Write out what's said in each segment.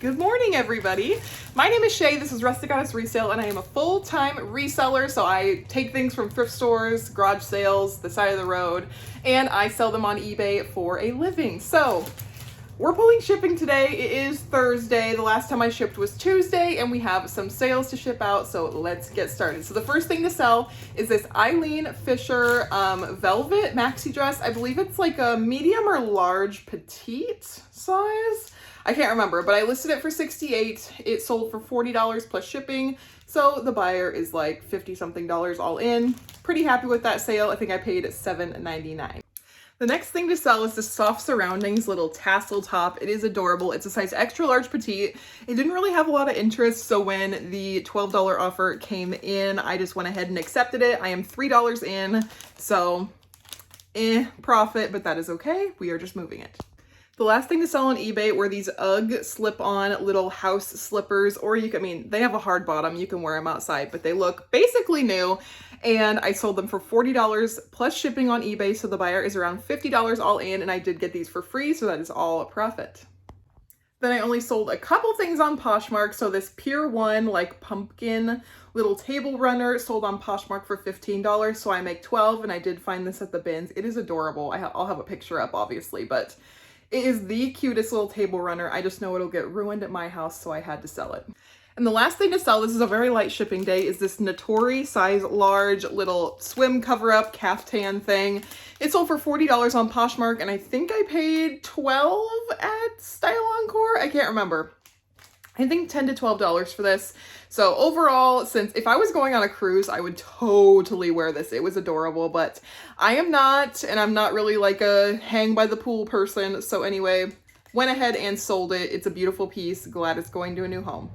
Good morning, everybody. My name is Shay. This is Rustic Goddess Resale, and I am a full-time reseller. So I take things from thrift stores, garage sales, the side of the road, and I sell them on eBay for a living. So we're pulling shipping today. It is Thursday. The last time I shipped was Tuesday, and we have some sales to ship out. So let's get started. So the first thing to sell is this Eileen Fisher velvet maxi dress. I believe it's like a medium or large petite size. I can't remember, but I listed it for $68. It sold for $40 plus shipping. So the buyer is like 50 something dollars all in. Pretty happy with that sale. I think I paid $7.99. The next thing to sell is this Soft Surroundings little tassel top. It is adorable. It's a size extra large petite. It didn't really have a lot of interest, so when the $12 offer came in, I just went ahead and accepted it. I am $3 in, so profit, but that is okay. We are just moving it. The last thing to sell on eBay were these UGG slip-on little house slippers, or they have a hard bottom. You can wear them outside, but they look basically new. And I sold them for $40 plus shipping on eBay, so the buyer is around $50 all in, and I did get these for free, so that is all a profit. Then I only sold a couple things on Poshmark. So this Pier 1 like pumpkin little table runner sold on Poshmark for $15, so I make $12, and I did find this at the bins. It is adorable. I'll have a picture up, obviously, but it is the cutest little table runner. I just know it'll get ruined at my house, so I had to sell it. And the last thing to sell, this is a very light shipping day, is this Natori size large little swim cover-up caftan thing. It sold for $40 on Poshmark, and I think I paid $12 at Style Encore. I can't remember. I think $10 to $12 for this. So overall, since if I was going on a cruise, I would totally wear this. It was adorable, but I am not, and I'm not really like a hang by the pool person. So anyway, went ahead and sold it. It's a beautiful piece. Glad it's going to a new home.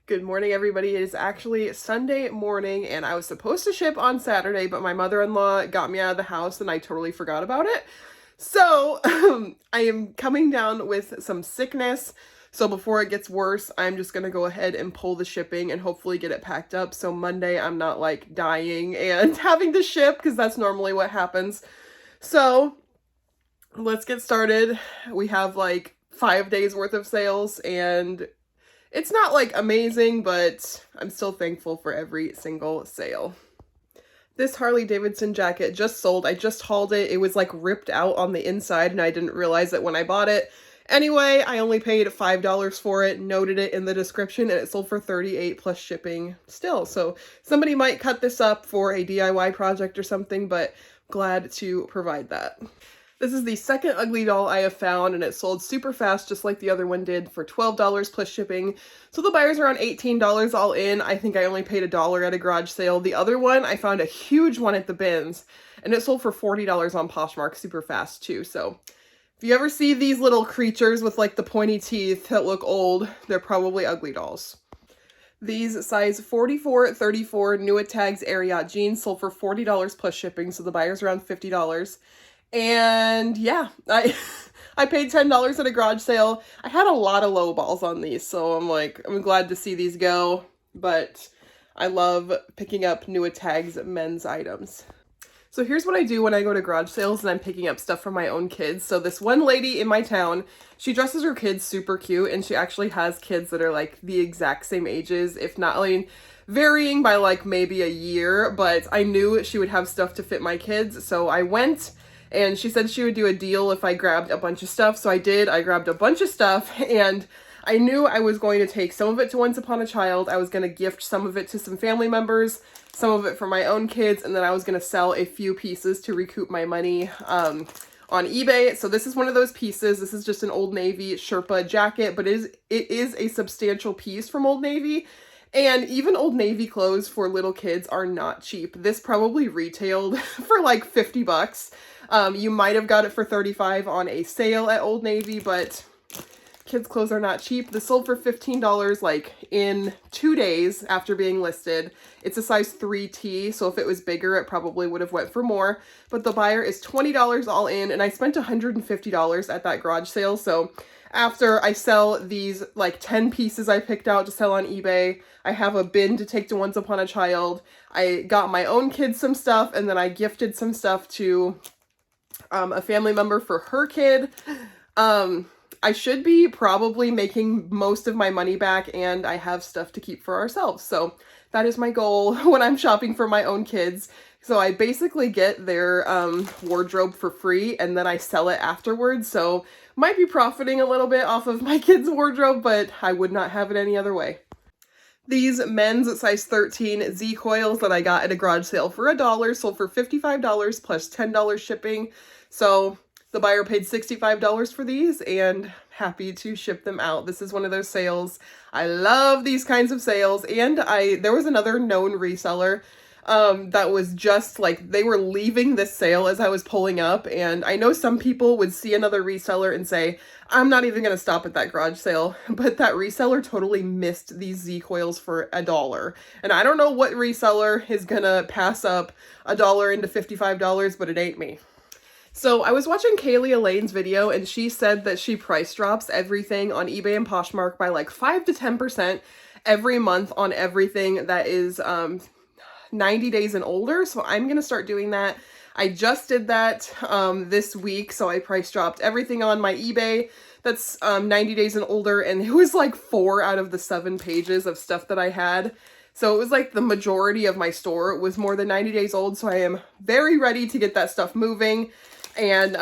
Good morning, everybody. It is actually Sunday morning, and I was supposed to ship on Saturday, but my mother-in-law got me out of the house and I totally forgot about it. So I am coming down with some sickness. So before it gets worse, I'm just going to go ahead and pull the shipping and hopefully get it packed up. So Monday, I'm not like dying and having to ship, because that's normally what happens. So let's get started. We have like 5 days worth of sales, and it's not like amazing, but I'm still thankful for every single sale. This Harley Davidson jacket just sold. I just hauled it. It was like ripped out on the inside, and I didn't realize it when I bought it. Anyway, I only paid $5 for it, noted it in the description, and it sold for $38 plus shipping still. So somebody might cut this up for a DIY project or something, but glad to provide that. This is the second ugly doll I have found, and it sold super fast, just like the other one did, for $12 plus shipping. So the buyer's around $18 all in. I think I only paid $1 at a garage sale. The other one, I found a huge one at the bins, and it sold for $40 on Poshmark super fast too. So if you ever see these little creatures with like the pointy teeth that look old, they're probably ugly dolls. These size 44-34 Nua Tags Ariat jeans sold for $40 plus shipping, so the buyer's around $50. And yeah, I paid $10 at a garage sale. I had a lot of low balls on these, so I'm glad to see these go, but I love picking up Nua Tags men's items. So here's what I do when I go to garage sales and I'm picking up stuff from my own kids. So this one lady in my town, she dresses her kids super cute, and she actually has kids that are like the exact same ages, if not, varying by like maybe a year, but I knew she would have stuff to fit my kids. So I went, and she said she would do a deal if I grabbed a bunch of stuff. So I did. I grabbed a bunch of stuff, and I knew I was going to take some of it to Once Upon a Child. I was going to gift some of it to some family members, some of it for my own kids, and then I was going to sell a few pieces to recoup my money on eBay. So this is one of those pieces. This is just an Old Navy Sherpa jacket, but it is a substantial piece from Old Navy. And even Old Navy clothes for little kids are not cheap. This probably retailed for like 50 bucks. You might have got it for 35 on a sale at Old Navy, but kids' clothes are not cheap. This sold for $15 like in 2 days after being listed. It's a size 3T, so if it was bigger, it probably would have went for more. But the buyer is $20 all in, and I spent $150 at that garage sale. So after I sell these like 10 pieces I picked out to sell on eBay, I have a bin to take to Once Upon a Child. I got my own kids some stuff, and then I gifted some stuff to a family member for her kid. I should be probably making most of my money back, and I have stuff to keep for ourselves. So that is my goal when I'm shopping for my own kids. So I basically get their wardrobe for free, and then I sell it afterwards. So might be profiting a little bit off of my kids' wardrobe, but I would not have it any other way. These men's size 13 Z coils that I got at a garage sale for $1 sold for $55 plus $10 shipping. So the buyer paid $65 for these, and happy to ship them out. This is one of those sales. I love these kinds of sales. And there was another known reseller that was just like, they were leaving this sale as I was pulling up. And I know some people would see another reseller and say, I'm not even going to stop at that garage sale, but that reseller totally missed these Z coils for $1. And I don't know what reseller is going to pass up $1 into $55, but it ain't me. So I was watching Kaylee Elaine's video, and she said that she price drops everything on eBay and Poshmark by like 5 to 10% every month on everything that is 90 days and older. So I'm going to start doing that. I just did that this week. So I price dropped everything on my eBay that's 90 days and older. And it was like 4 out of the 7 pages of stuff that I had. So it was like the majority of my store was more than 90 days old. So I am very ready to get that stuff moving and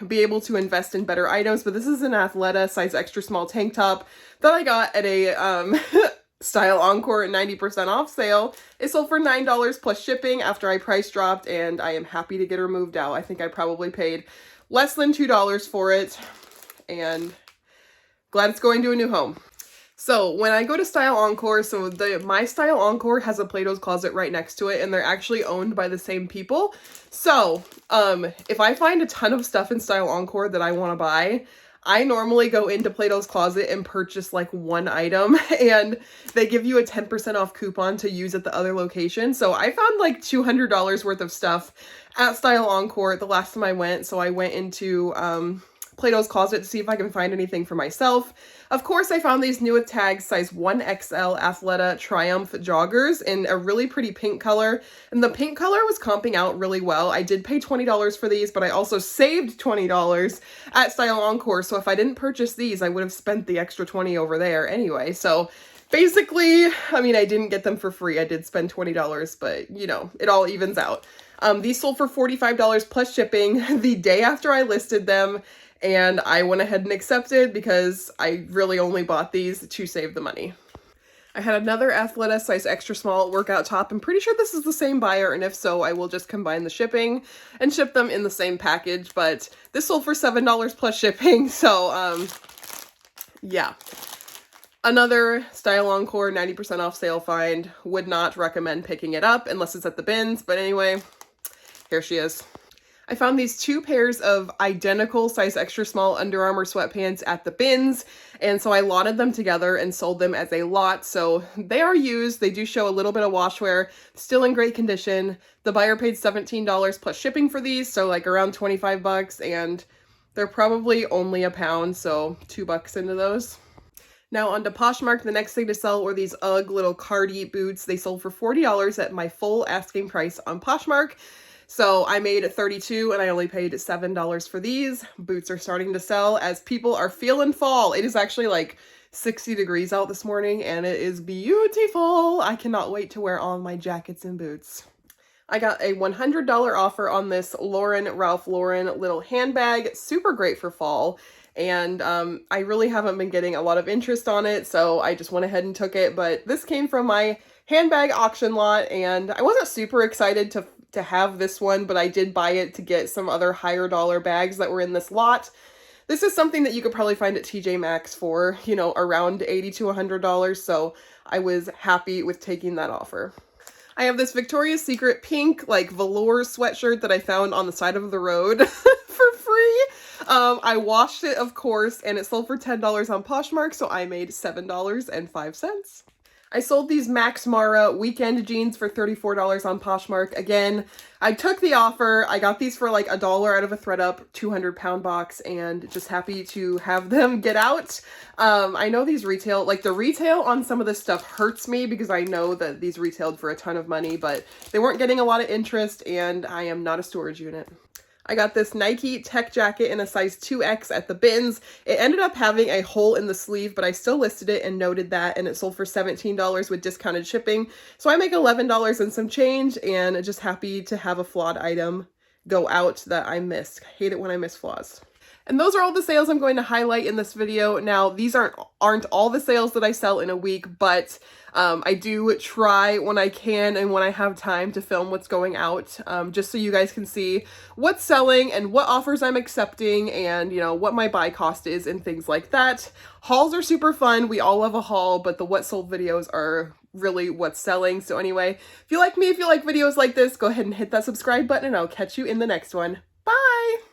be able to invest in better items. But this is an Athleta size extra small tank top that I got at a Style Encore at 90% off sale. It sold for $9 plus shipping after I price dropped, and I am happy to get her moved out. I think I probably paid less than $2 for it, and glad it's going to a new home. So when I go to Style Encore, so my Style Encore has a Plato's Closet right next to it, and they're actually owned by the same people. So if I find a ton of stuff in Style Encore that I want to buy, I normally go into Plato's Closet and purchase like one item, and they give you a 10% off coupon to use at the other location. So I found like $200 worth of stuff at Style Encore the last time I went. So I went into Plato's Closet to see if I can find anything for myself. Of course, I found these new with tags size 1XL Athleta Triumph joggers in a really pretty pink color. And the pink color was comping out really well. I did pay $20 for these, but I also saved $20 at Style Encore. So if I didn't purchase these, I would have spent the extra $20 over there anyway. So basically, I mean, I didn't get them for free. I did spend $20, but you know, it all evens out. These sold for $45 plus shipping the day after I listed them. And I went ahead and accepted because I really only bought these to save the money. I had another Athleta size extra small workout top. I'm pretty sure this is the same buyer, and if so, I will just combine the shipping and ship them in the same package. But this sold for $7 plus shipping, so yeah. Another Style Encore 90% off sale find. Would not recommend picking it up unless it's at the bins, but anyway, here she is. I found these 2 pairs of identical size extra small Under Armour sweatpants at the bins, and so I lotted them together and sold them as a lot. So they are used. They do show a little bit of wash wear, still in great condition. The buyer paid $17 plus shipping for these, so like around 25 bucks, and they're probably only a pound, so $2 into those. Now on to Poshmark. The next thing to sell were these UGG little cardi boots. They sold for $40 at my full asking price on Poshmark. So I made $32 and I only paid $7 for these. Boots are starting to sell as people are feeling fall. It is actually like 60 degrees out this morning and it is beautiful. I cannot wait to wear all my jackets and boots. I got a $100 offer on this Ralph Lauren little handbag. Super great for fall. And I really haven't been getting a lot of interest on it, so I just went ahead and took it. But this came from my handbag auction lot, and I wasn't super excited to have this one, but I did buy it to get some other higher dollar bags that were in this lot. This is something that you could probably find at TJ Maxx for, you know, around $80 to $100, so I was happy with taking that offer. I have this Victoria's Secret pink, like, velour sweatshirt that I found on the side of the road for free. I washed it, of course, and it sold for $10 on Poshmark, so I made $7.05. I sold these Max Mara weekend jeans for $34 on Poshmark. Again, I took the offer. I got these for like $1 out of a ThredUp 200-pound box, and just happy to have them get out. I know these retail, like the retail on some of this stuff hurts me because I know that these retailed for a ton of money, but they weren't getting a lot of interest, and I am not a storage unit. I got this Nike tech jacket in a size 2X at the bins. It ended up having a hole in the sleeve, but I still listed it and noted that, and it sold for $17 with discounted shipping. So I make $11 and some change, and just happy to have a flawed item go out that I missed. I hate it when I miss flaws. And those are all the sales I'm going to highlight in this video. Now, these aren't all the sales that I sell in a week, but I do try when I can and when I have time to film what's going out, just so you guys can see what's selling and what offers I'm accepting and, you know, what my buy cost is and things like that. Hauls are super fun. We all love a haul, but the what sold videos are really what's selling. So anyway, if you like me, if you like videos like this, go ahead and hit that subscribe button and I'll catch you in the next one. Bye!